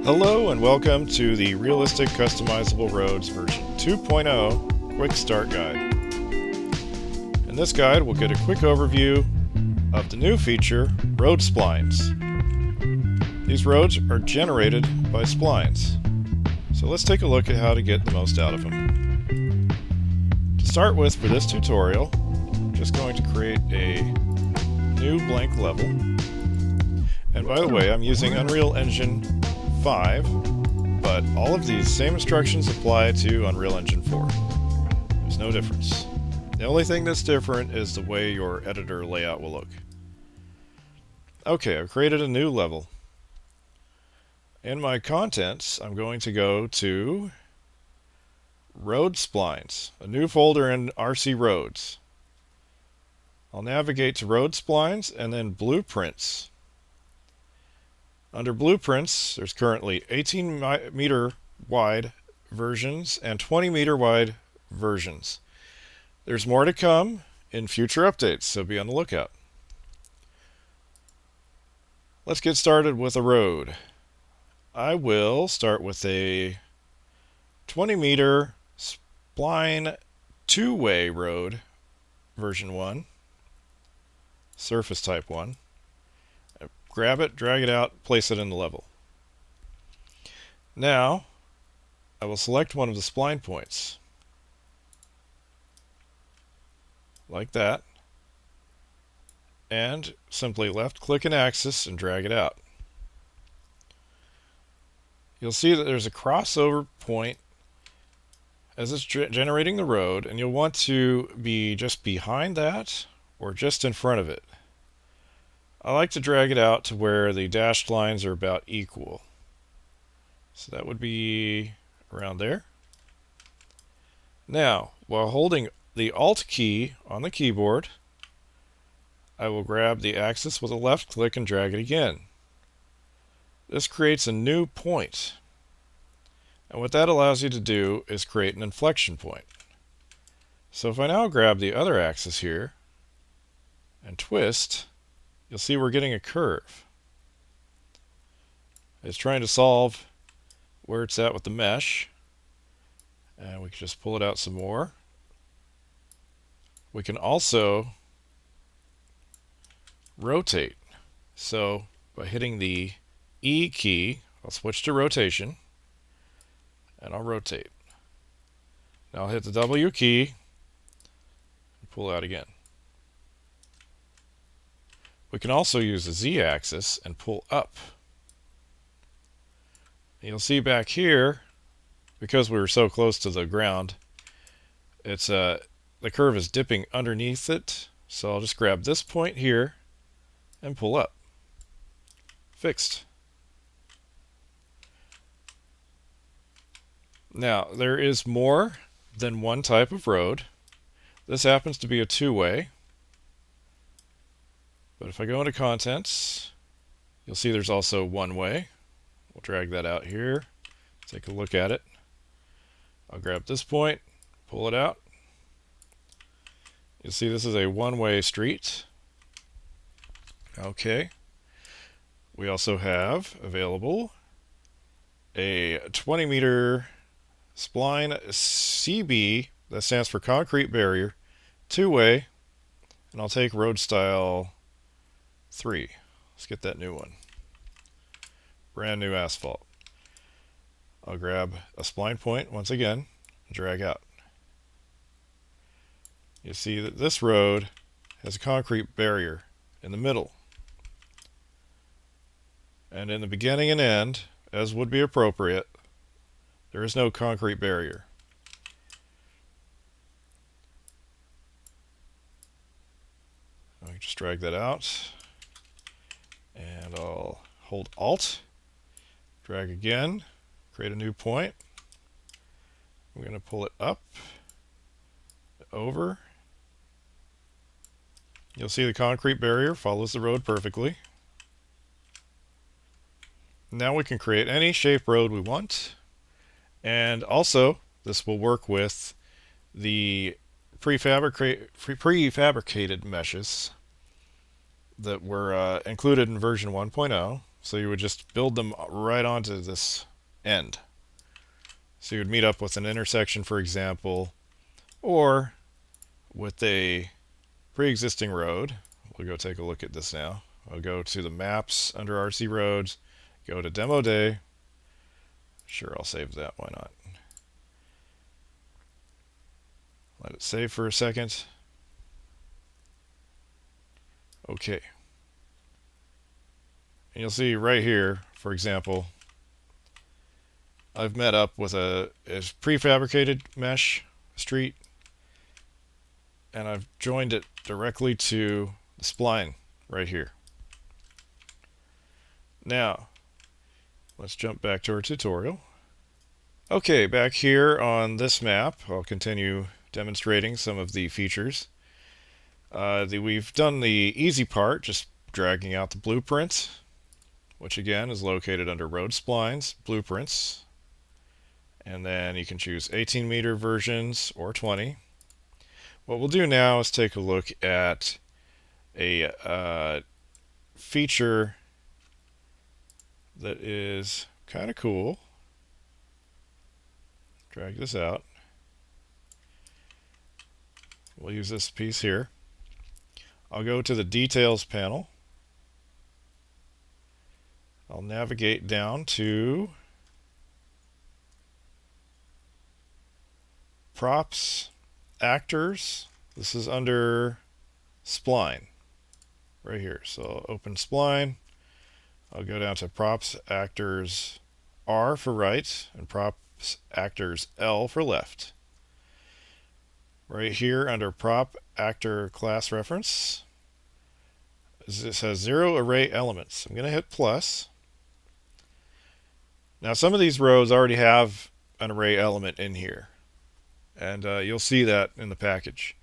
Hello and welcome to the Realistic Customizable Roads version 2.0 Quick Start Guide. In this guide we'll get a quick overview of the new feature, Road Splines. These roads are generated by splines. So let's take a look at how to get the most out of them. To start with, for this tutorial, I'm just going to create a new blank level. And by the way, I'm using Unreal Engine 5, but all of these same instructions apply to Unreal Engine 4. There's no difference. The only thing that's different is the way your editor layout will look. Okay, I've created a new level. In my contents, I'm going to go to Road Splines, a new folder in RC Roads. I'll navigate to Road Splines and then Blueprints. Under Blueprints, there's currently 18 meter wide versions and 20 meter wide versions. There's more to come in future updates, so be on the lookout. Let's get started with a road. I will start with a 20 meter spline two-way road, version 1, surface type 1. Grab it, drag it out, place it in the level. Now, I will select one of the spline points, like that, and simply left-click an axis and drag it out. You'll see that there's a crossover point as it's generating the road, and you'll want to be just behind that or just in front of it. I like to drag it out to where the dashed lines are about equal. So that would be around there. Now, while holding the Alt key on the keyboard, I will grab the axis with a left click and drag it again. This creates a new point. And what that allows you to do is create an inflection point. So if I now grab the other axis here and twist, you'll see we're getting a curve. It's trying to solve where it's at with the mesh. And we can just pull it out some more. We can also rotate. So by hitting the E key, I'll switch to rotation, and I'll rotate. Now I'll hit the W key and pull out again. We can also use the Z-axis and pull up. And you'll see back here, because we were so close to the ground, it's the curve is dipping underneath it. So I'll just grab this point here and pull up. Fixed. Now, there is more than one type of road. This happens to be a two-way. But if I go into Contents, you'll see there's also one-way. We'll drag that out here, take a look at it. I'll grab this point, pull it out. You'll see this is a one-way street. Okay. We also have available a 20 meter spline CB, that stands for concrete barrier, two-way, and I'll take road style 3. Let's get that new one. Brand new asphalt. I'll grab a spline point once again and drag out. You see that this road has a concrete barrier in the middle. And in the beginning and end, as would be appropriate, there is no concrete barrier. I can just drag that out. And I'll hold Alt, drag again, create a new point. I'm going to pull it up, over. You'll see the concrete barrier follows the road perfectly. Now we can create any shape road we want. And also, this will work with the prefabricated meshes that were included in version 1.0. So you would just build them right onto this end. So you would meet up with an intersection, for example, or with a pre-existing road. We'll go take a look at this now. I'll go to the maps under RC Roads, go to Demo Day. Sure, I'll save that. Why not? Let it save for a second. Okay. And you'll see right here, for example, I've met up with a prefabricated mesh street, and I've joined it directly to the spline right here. Now, let's jump back to our tutorial. Okay, back here on this map, I'll continue demonstrating some of the features. We've done the easy part, just dragging out the blueprint, which again is located under Road Splines, Blueprints. And then you can choose 18-meter versions or 20. What we'll do now is take a look at a feature that is kind of cool. Drag this out. We'll use this piece here. I'll go to the Details panel. I'll navigate down to Props, Actors. This is under Spline, right here. So I'll open Spline. I'll go down to Props, Actors, R for right, and Props, Actors, L for left. Right here under Prop, Actor, Class Reference, this has 0 array elements. I'm going to hit plus. Now some of these roads already have an array element in here, and you'll see that in the package.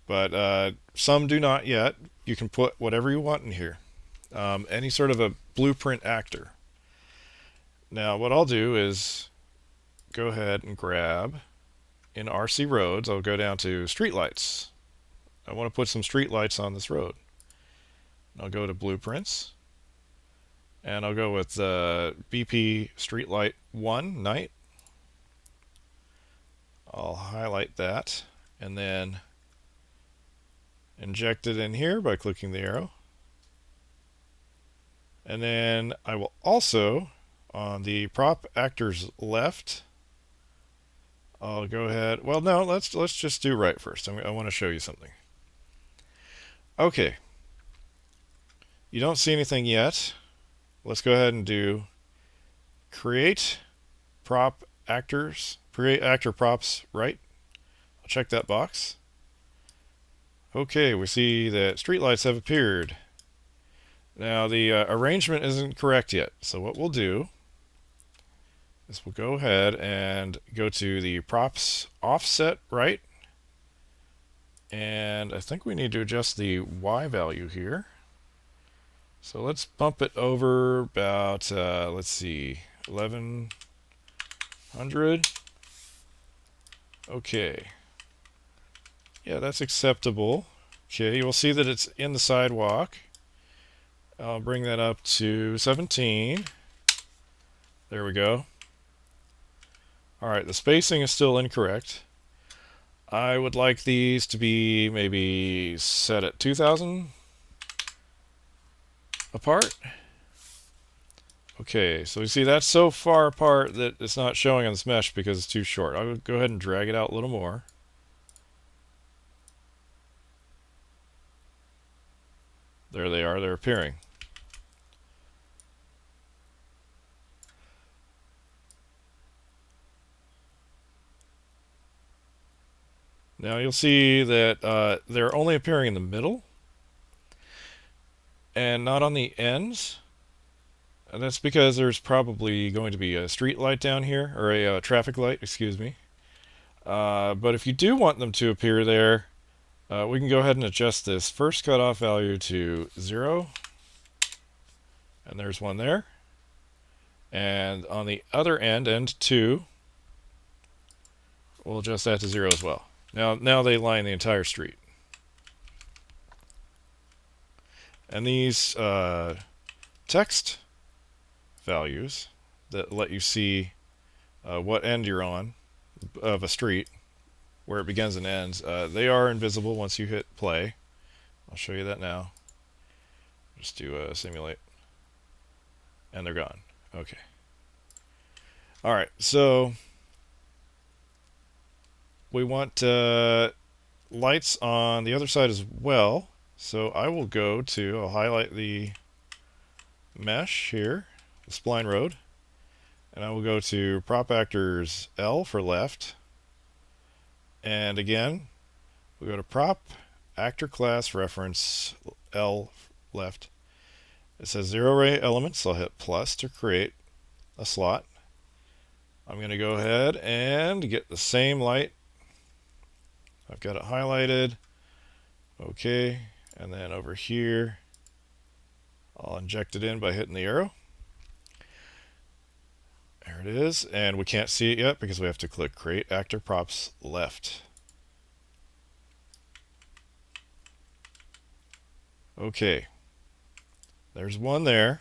But some do not yet. You can put whatever you want in here. Any sort of a blueprint actor. Now what I'll do is go ahead and grab, in RC Roads, I'll go down to Streetlights. I want to put some streetlights on this road. I'll go to Blueprints, and I'll go with BP Streetlight 1, Night. I'll highlight that, and then inject it in here by clicking the arrow. And then I will also, on the prop actors left, I'll go ahead. Well, no, let's just do right first. I want to show you something. Okay. You don't see anything yet. Let's go ahead and do create prop actors, create actor props right. I'll check that box. Okay, we see that streetlights have appeared. Now the arrangement isn't correct yet, so what we'll do is we'll go ahead and go to the props offset right, and I think we need to adjust the Y value here. So let's bump it over about, let's see, 1100. Okay. Yeah, that's acceptable. Okay, you'll see that it's in the sidewalk. I'll bring that up to 17. There we go. Alright, the spacing is still incorrect. I would like these to be maybe set at 2000 apart. Okay, so you see that's so far apart that it's not showing on this mesh because it's too short. I'll go ahead and drag it out a little more. There they are, they're appearing. Now you'll see that they're only appearing in the middle and not on the ends. And that's because there's probably going to be a street light down here, or a traffic light, excuse me. But if you do want them to appear there, we can go ahead and adjust this first cutoff value to 0. And there's one there. And on the other end, end 2, we'll adjust that to 0 as well. Now they line the entire street. And these text values that let you see what end you're on of a street, where it begins and ends. They are invisible once you hit play. I'll show you that now. Just do simulate. And they're gone. Okay. Alright, so we want lights on the other side as well. So I will go to, I'll highlight the mesh here, the spline road, and I will go to prop actors L for left. And again, we go to prop actor class reference L left. It says zero ray elements, so I'll hit plus to create a slot. I'm going to go ahead and get the same light. I've got it highlighted. Okay, and then over here, I'll inject it in by hitting the arrow. There it is, and we can't see it yet because we have to click Create Actor Props Left. Okay, there's one there.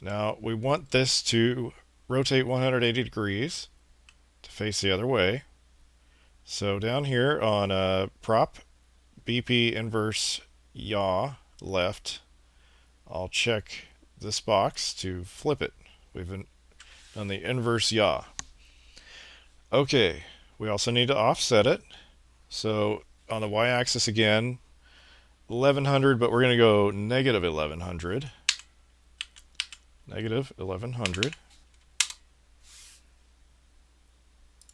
Now we want this to rotate 180 degrees to face the other way. So down here on Prop BP Inverse Yaw Left, I'll check this box to flip it. We've done the inverse yaw. Okay, we also need to offset it. So on the y-axis again, 1100, but we're going to go negative 1100. Negative 1100.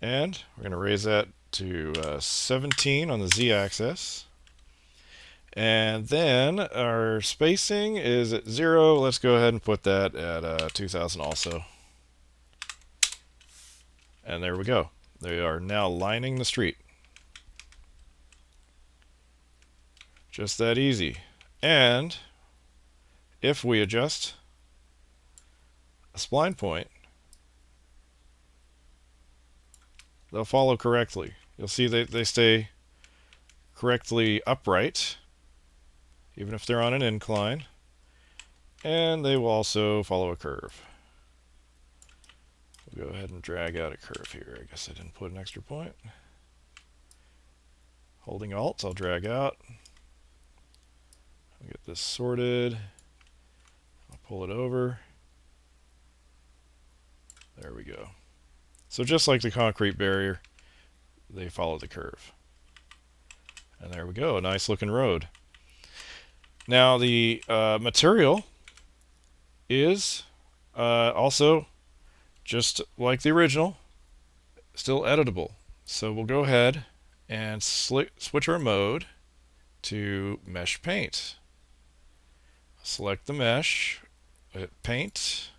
And we're going to raise that to 17 on the z-axis. And then our spacing is at 0. Let's go ahead and put that at 2000 also. And there we go. They are now lining the street. Just that easy. And if we adjust a spline point, they'll follow correctly. You'll see they stay correctly upright, even if they're on an incline. And they will also follow a curve. We'll go ahead and drag out a curve here. I guess I didn't put an extra point. Holding Alt, I'll drag out. I'll get this sorted. I'll pull it over. There we go. So just like the concrete barrier, they follow the curve. And there we go, a nice looking road. Now the material is also, just like the original, still editable. So we'll go ahead and switch our mode to Mesh Paint. Select the mesh, hit Paint,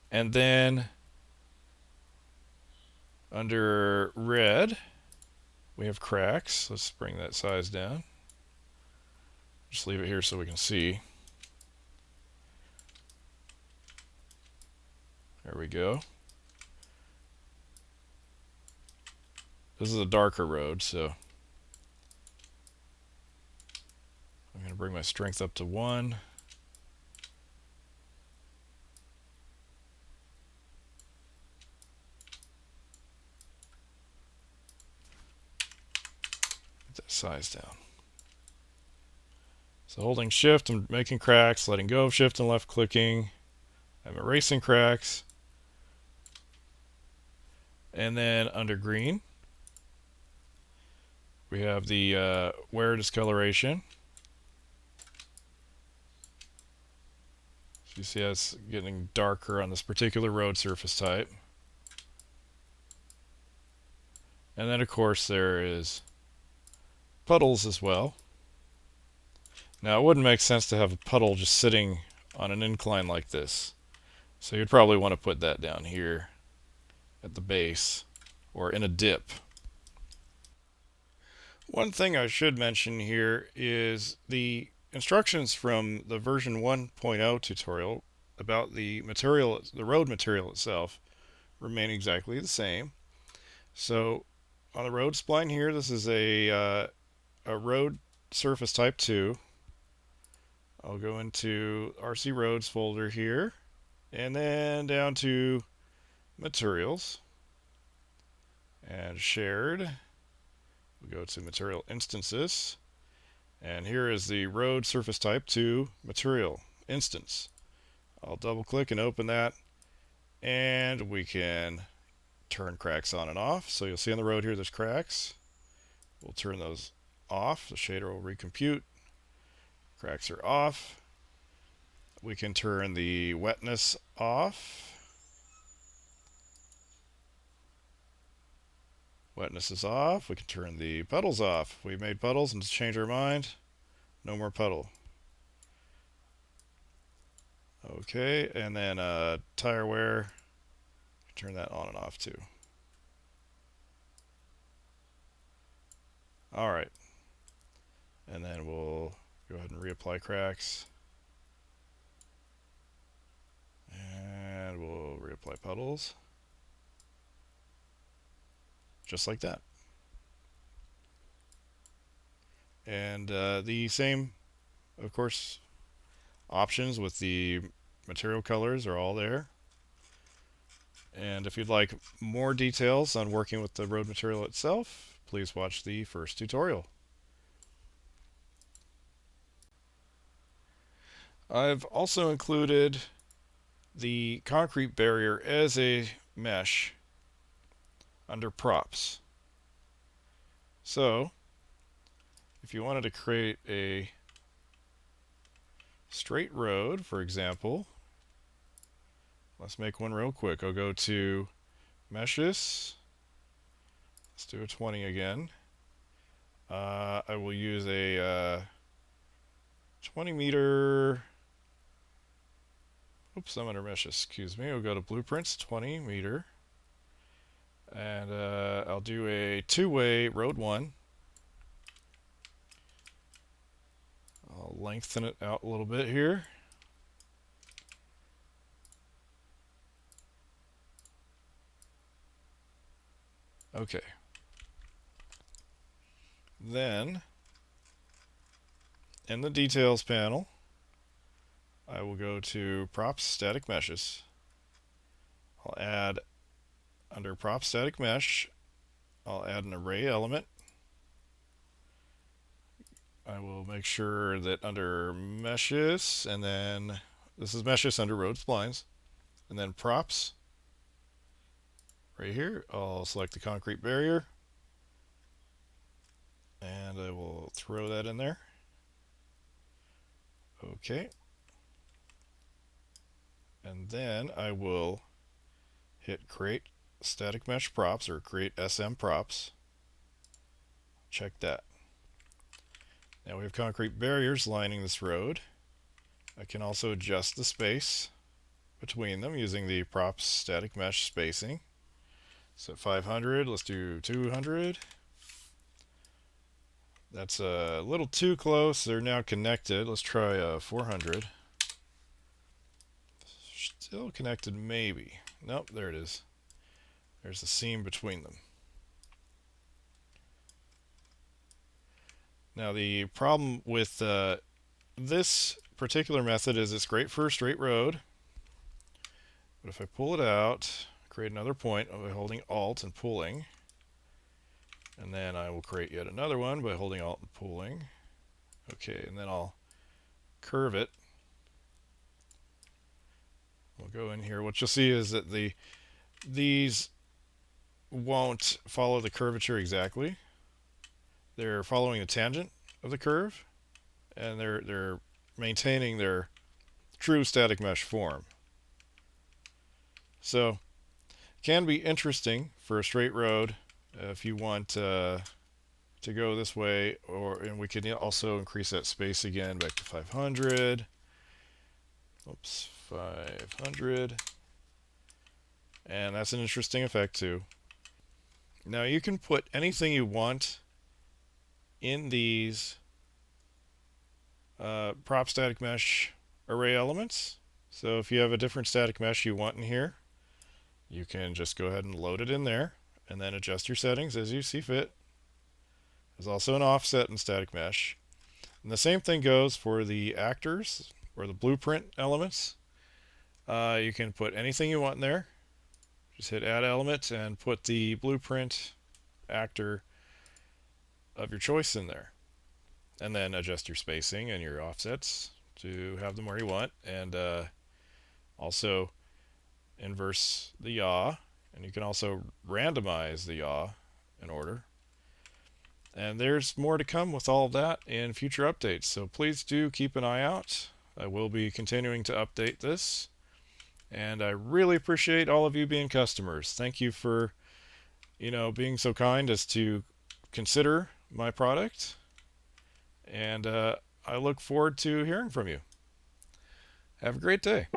and then under red we have cracks. Let's bring that size down. Just leave it here so we can see. There we go. This is a darker road, so I'm going to bring my strength up to 1. Get that size down. So holding shift, I'm making cracks, letting go of shift and left clicking. I'm erasing cracks. And then under green, we have the wear discoloration. So you see how it's getting darker on this particular road surface type. And then of course there is puddles as well. Now it wouldn't make sense to have a puddle just sitting on an incline like this. So you'd probably want to put that down here at the base or in a dip. One thing I should mention here is the instructions from the version 1.0 tutorial about the material, the road material itself, remain exactly the same. So on the road spline here, this is a road surface type 2. I'll go into RC Roads folder here, And then down to materials and shared. We go to material instances. And here is the road surface type to material instance. I'll double click and open that. And we can turn cracks on and off. So you'll see on the road here there's cracks. We'll turn those off. The shader will recompute. Cracks are off. We can turn the wetness off. Wetness is off. We can turn the puddles off. We made puddles and change our mind. No more puddle. Okay, and then tire wear. Turn that on and off too. Alright. And then we'll go ahead and reapply cracks. And we'll reapply puddles. Just like that. And the same, of course, options with the material colors are all there. And if you'd like more details on working with the road material itself, please watch the first tutorial. I've also included the concrete barrier as a mesh under props. So, if you wanted to create a straight road, for example, let's make one real quick. I'll go to meshes. Let's do a 20 again. I will use a 20 meter. Oops, I'm under meshes. Excuse me. We'll go to blueprints, 20 meter. And I'll do a two-way road 1. I'll lengthen it out a little bit here. Okay. Then, in the details panel, I will go to props static meshes. I'll add under props static mesh, I'll add an array element. I will make sure that under meshes, and then this is meshes under road splines, and then props right here. I'll select the concrete barrier, and I will throw that in there. Okay. And then I will hit create static mesh props or create SM props. Check that. Now we have concrete barriers lining this road. I can also adjust the space between them using the props static mesh spacing. So 500, let's do 200. That's a little too close. They're now connected. Let's try 400. Still connected, maybe. Nope, there it is. There's a seam between them. Now the problem with this particular method is it's great for a straight road, but if I pull it out, create another point by holding Alt and pulling, and then I will create yet another one by holding Alt and pulling. Okay, and then I'll curve it. We'll go in here. What you'll see is that these won't follow the curvature exactly. They're following the tangent of the curve, and they're maintaining their true static mesh form. So, it can be interesting for a straight road if you want to go this way, and we can also increase that space again back to 500. Oops, 500. And that's an interesting effect too. Now you can put anything you want in these prop static mesh array elements. So if you have a different static mesh you want in here, you can just go ahead and load it in there and then adjust your settings as you see fit. There's also an offset in static mesh. And the same thing goes for the actors or the blueprint elements. You can put anything you want in there. Just hit add element and put the blueprint actor of your choice in there. And then adjust your spacing and your offsets to have them where you want. And also inverse the yaw. And you can also randomize the yaw in order. And there's more to come with all of that in future updates. So please do keep an eye out. I will be continuing to update this. And I really appreciate all of you being customers. Thank you for, being so kind as to consider my product. And I look forward to hearing from you. Have a great day.